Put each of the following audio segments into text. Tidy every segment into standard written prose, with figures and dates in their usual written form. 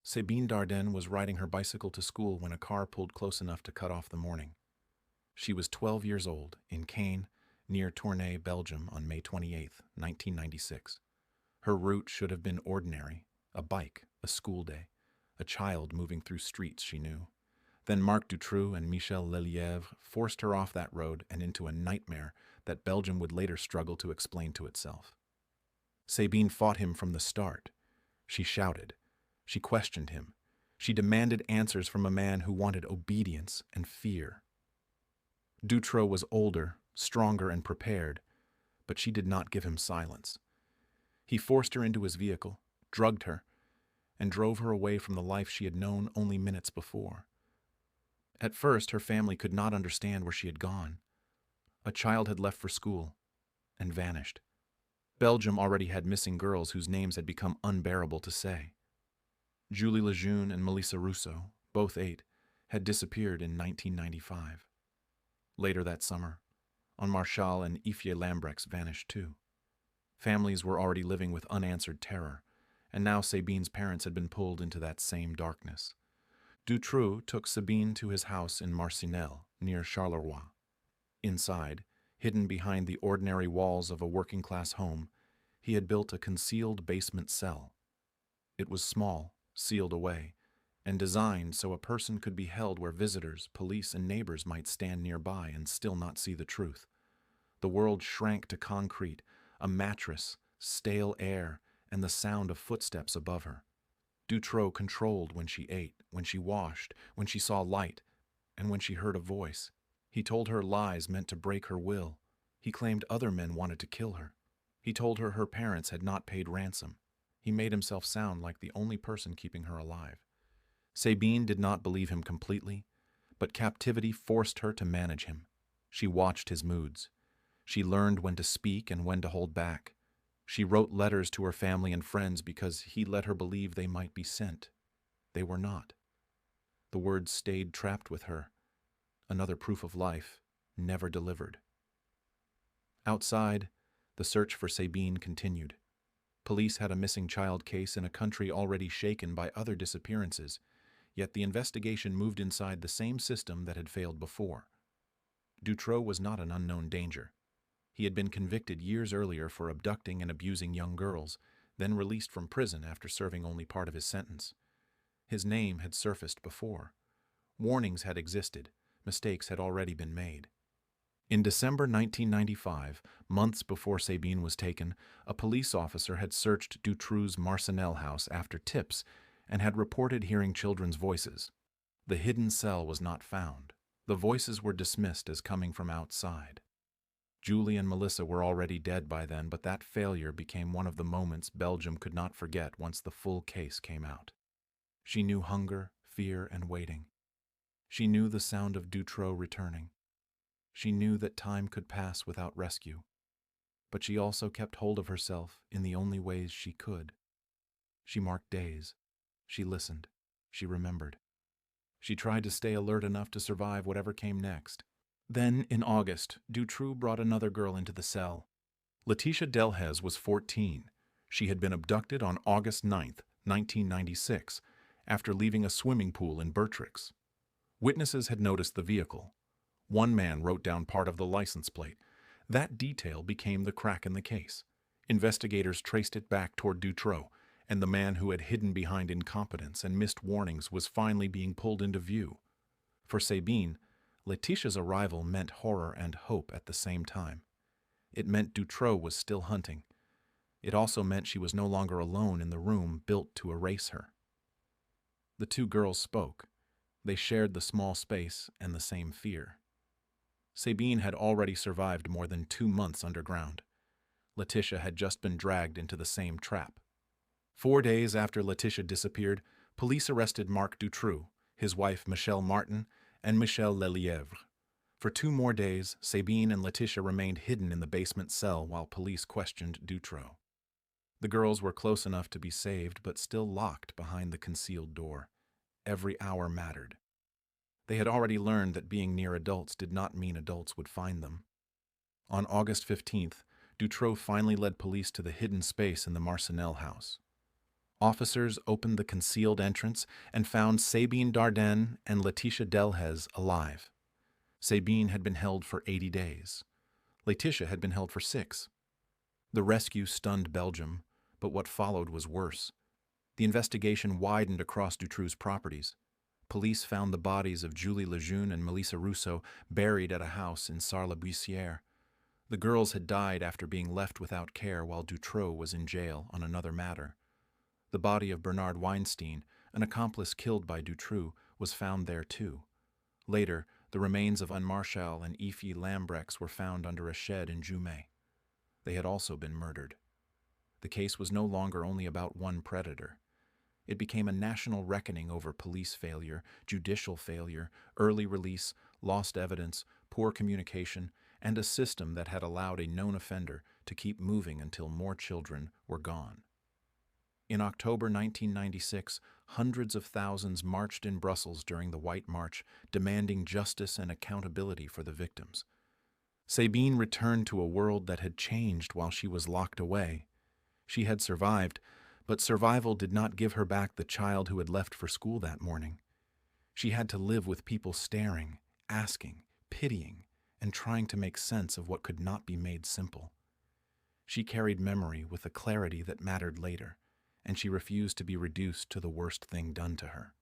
Sabine Dardenne was riding her bicycle to school when a car pulled close enough to cut off the morning. She was 12 years old, in Caen, near Tournai, Belgium, on May 28, 1996. Her route should have been ordinary, a bike, a school day, a child moving through streets she knew. Then Marc Dutroux and Michel Lelièvre forced her off that road and into a nightmare that Belgium would later struggle to explain to itself. Sabine fought him from the start. She shouted. She questioned him. She demanded answers from a man who wanted obedience and fear. Dutroux was older, stronger, and prepared, but she did not give him silence. He forced her into his vehicle, drugged her, and drove her away from the life she had known only minutes before. At first, her family could not understand where she had gone. A child had left for school and vanished. Belgium already had missing girls whose names had become unbearable to say. Julie Lejeune and Melissa Rousseau, both 8, had disappeared in 1995. Later that summer, Anne Marchal and Ifye Lambrechts vanished too. Families were already living with unanswered terror, and now Sabine's parents had been pulled into that same darkness. Dutroux took Sabine to his house in Marcinelle, near Charleroi. Inside, hidden behind the ordinary walls of a working-class home, he had built a concealed basement cell. It was small, sealed away, and designed so a person could be held where visitors, police, and neighbors might stand nearby and still not see the truth. The world shrank to concrete, a mattress, stale air, and the sound of footsteps above her. Dutroux controlled when she ate, when she washed, when she saw light, and when she heard a voice. He told her lies meant to break her will. He claimed other men wanted to kill her. He told her her parents had not paid ransom. He made himself sound like the only person keeping her alive. Sabine did not believe him completely, but captivity forced her to manage him. She watched his moods. She learned when to speak and when to hold back. She wrote letters to her family and friends because he let her believe they might be sent. They were not. The words stayed trapped with her. Another proof of life, never delivered. Outside, the search for Sabine continued. Police had a missing child case in a country already shaken by other disappearances, yet the investigation moved inside the same system that had failed before. Dutroux was not an unknown danger. He had been convicted years earlier for abducting and abusing young girls, then released from prison after serving only part of his sentence. His name had surfaced before. Warnings had existed. Mistakes had already been made. In December 1995, months before Sabine was taken, a police officer had searched Dutroux's Marcinelle house after tips and had reported hearing children's voices. The hidden cell was not found. The voices were dismissed as coming from outside. Julie and Melissa were already dead by then, but that failure became one of the moments Belgium could not forget once the full case came out. She knew hunger, fear, and waiting. She knew the sound of Dutroux returning. She knew that time could pass without rescue. But she also kept hold of herself in the only ways she could. She marked days. She listened. She remembered. She tried to stay alert enough to survive whatever came next. Then, in August, Dutroux brought another girl into the cell. Laetitia Delhez was 14. She had been abducted on August 9, 1996, after leaving a swimming pool in Bertrix. Witnesses had noticed the vehicle. One man wrote down part of the license plate. That detail became the crack in the case. Investigators traced it back toward Dutroux, and the man who had hidden behind incompetence and missed warnings was finally being pulled into view. For Sabine, Laetitia's arrival meant horror and hope at the same time. It meant Dutroux was still hunting. It also meant she was no longer alone in the room built to erase her. The two girls spoke. They shared the small space and the same fear. Sabine had already survived more than 2 months underground. Laetitia had just been dragged into the same trap. 4 days after Laetitia disappeared, police arrested Marc Dutroux, his wife Michelle Martin, and Michel Lelièvre. For 2 more days, Sabine and Laetitia remained hidden in the basement cell while police questioned Dutroux. The girls were close enough to be saved, but still locked behind the concealed door. Every hour mattered. They had already learned that being near adults did not mean adults would find them. On August 15th, Dutroux finally led police to the hidden space in the Marcinelle house. Officers opened the concealed entrance and found Sabine Dardenne and Laetitia Delhez alive. Sabine had been held for 80 days. Laetitia had been held for 6. The rescue stunned Belgium, but what followed was worse. The investigation widened across Dutroux's properties. Police found the bodies of Julie Lejeune and Melissa Rousseau buried at a house in Sarre-la-Buissière. The girls had died after being left without care while Dutroux was in jail on another matter. The body of Bernard Weinstein, an accomplice killed by Dutroux, was found there too. Later, the remains of Anne Marchal and Effie Lambrex were found under a shed in Jumet. They had also been murdered. The case was no longer only about one predator. It became a national reckoning over police failure, judicial failure, early release, lost evidence, poor communication, and a system that had allowed a known offender to keep moving until more children were gone. In October 1996, hundreds of thousands marched in Brussels during the White March, demanding justice and accountability for the victims. Sabine returned to a world that had changed while she was locked away. She had survived, but survival did not give her back the child who had left for school that morning. She had to live with people staring, asking, pitying, and trying to make sense of what could not be made simple. She carried memory with a clarity that mattered later, and she refused to be reduced to the worst thing done to her.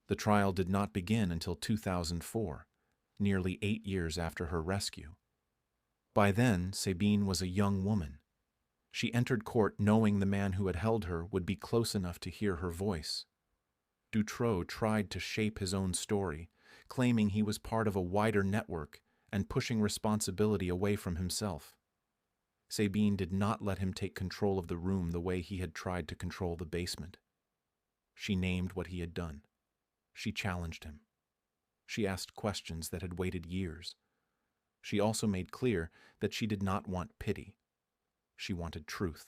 The trial did not begin until 2004, nearly 8 years after her rescue. By then, Sabine was a young woman. She entered court knowing the man who had held her would be close enough to hear her voice. Dutroux tried to shape his own story, claiming he was part of a wider network and pushing responsibility away from himself. Sabine did not let him take control of the room the way he had tried to control the basement. She named what he had done. She challenged him. She asked questions that had waited years. She also made clear that she did not want pity. She wanted truth.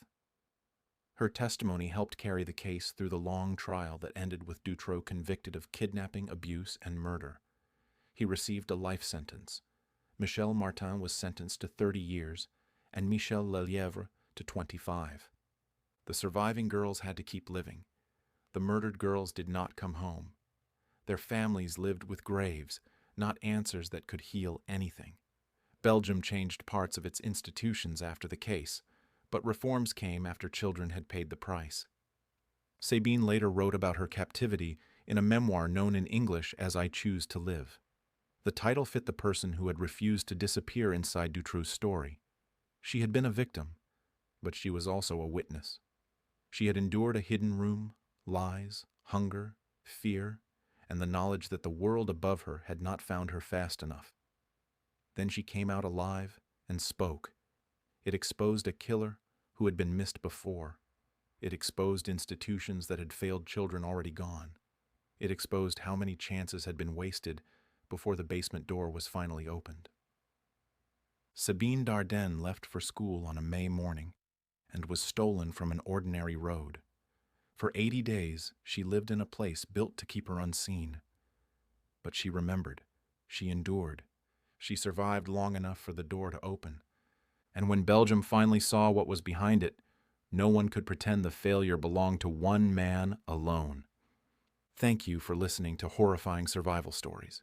Her testimony helped carry the case through the long trial that ended with Dutroux convicted of kidnapping, abuse, and murder. He received a life sentence. Michel Martin was sentenced to 30 years, and Michel Lelièvre to 25. The surviving girls had to keep living. The murdered girls did not come home. Their families lived with graves, not answers that could heal anything. Belgium changed parts of its institutions after the case, but reforms came after children had paid the price. Sabine later wrote about her captivity in a memoir known in English as I Choose to Live. The title fit the person who had refused to disappear inside Dutroux's story. She had been a victim, but she was also a witness. She had endured a hidden room, lies, hunger, fear, and the knowledge that the world above her had not found her fast enough. Then she came out alive and spoke. It exposed a killer who had been missed before. It exposed institutions that had failed children already gone. It exposed how many chances had been wasted before the basement door was finally opened. Sabine Dardenne left for school on a May morning and was stolen from an ordinary road. For 80 days, she lived in a place built to keep her unseen. But she remembered. She endured. She survived long enough for the door to open. And when Belgium finally saw what was behind it, no one could pretend the failure belonged to one man alone. Thank you for listening to Horrifying Survival Stories.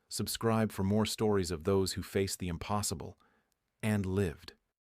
Subscribe for more stories of those who faced the impossible and lived.